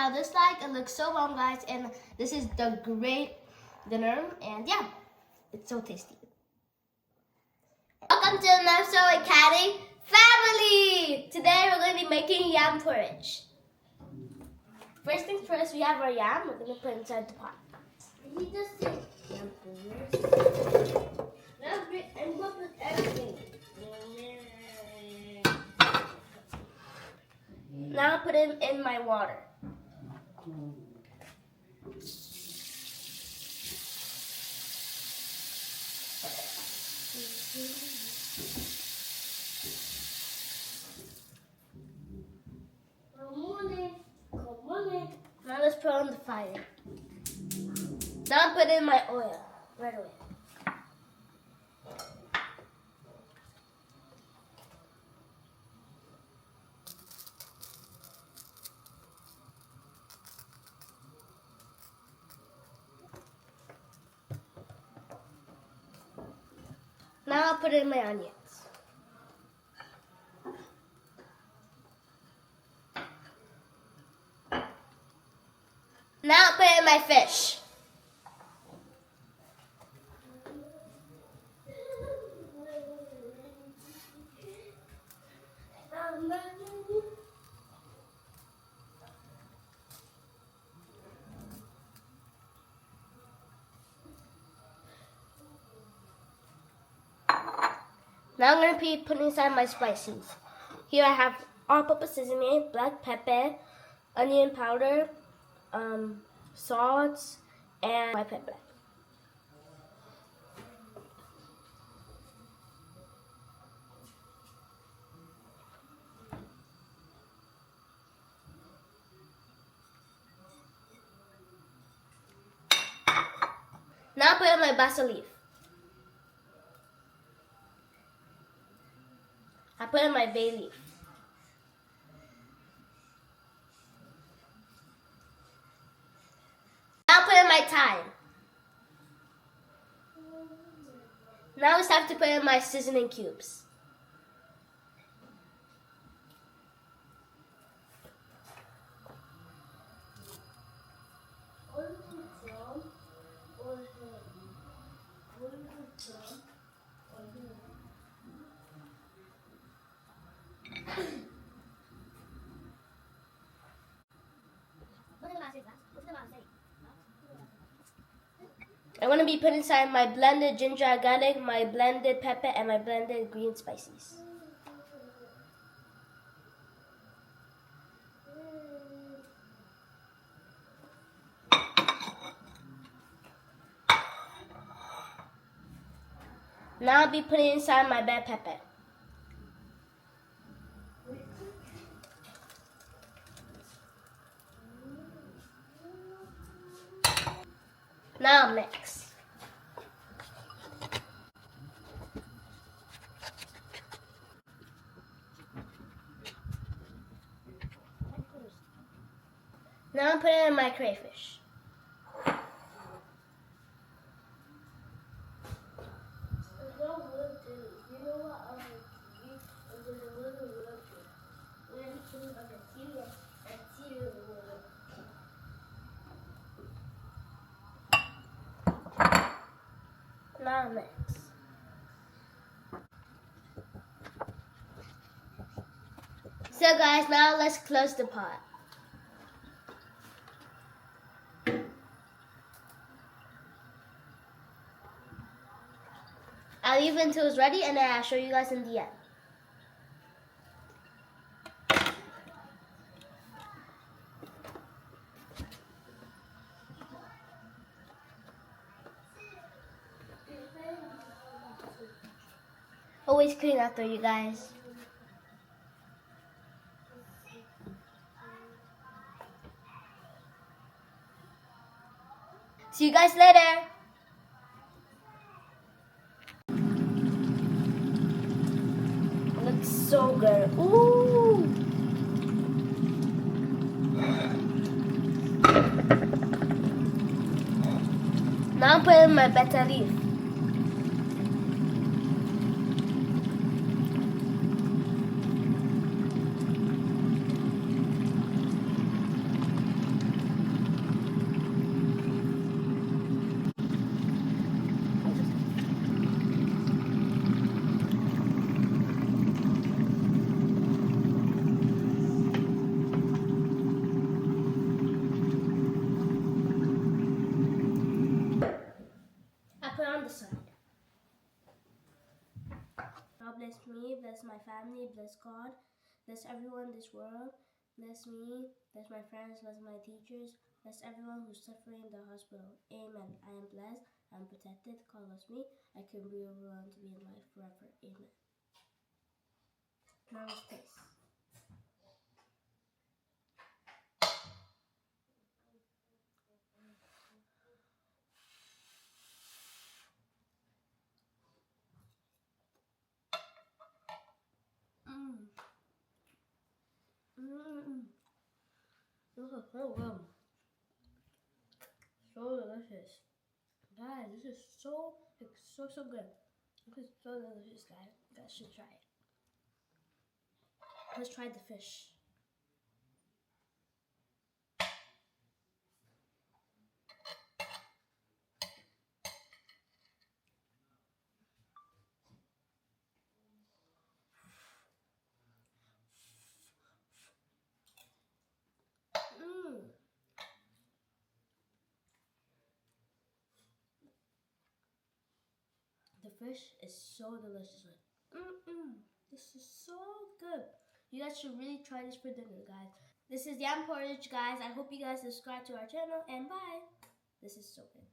how this like. It looks so bomb, guys, and this is the great dinner, and yeah, it's so tasty. Welcome to another show with Caddy Family. Today we're going to be making yam porridge. First things first, we have our yam. We're going to put it inside the pot. He just said yam porridge. Now I'm going to put everything. Now I put it in my water. Now let's put on the fire. Now I put in my oil right away. Now I'll put in my onions. Now I'll put in my fish. Now I'm going to be putting inside my spices. Here I have all-purpose seasoning, black pepper, onion powder, salt, and white pepper. Now I put in my basil leaf. I put in my bay leaf. Now I put in my thyme. Now it's time to put in my seasoning cubes. I'm going to be putting inside my blended ginger garlic, my blended pepper, and my blended green spices. Now I'll be putting inside my bell pepper. Now mix. Now I'm putting in my crayfish. Now mix. So guys, now let's close the pot. I'll leave it until it's ready and then I'll show you guys in the end. Always clean after you guys. See you guys later. It looks so good. Ooh. Now I'm putting my better leaf. God bless me, bless my family, bless God, bless everyone in this world, bless me, bless my friends, bless my teachers, bless everyone who's suffering in the hospital. Amen. I am blessed, I am protected, God loves me, I can be overwhelmed to be in life forever. Amen. Now let's taste. Mmm. Mmm. This is so good. So delicious. Guys, this is so good. This is so delicious, guys. You guys should try it. Let's try the fish. Mmm. The fish is so delicious. This is so good. You guys should really try this for dinner, guys. This is Yam Porridge, guys. I hope you guys subscribe to our channel, and bye. This is so good.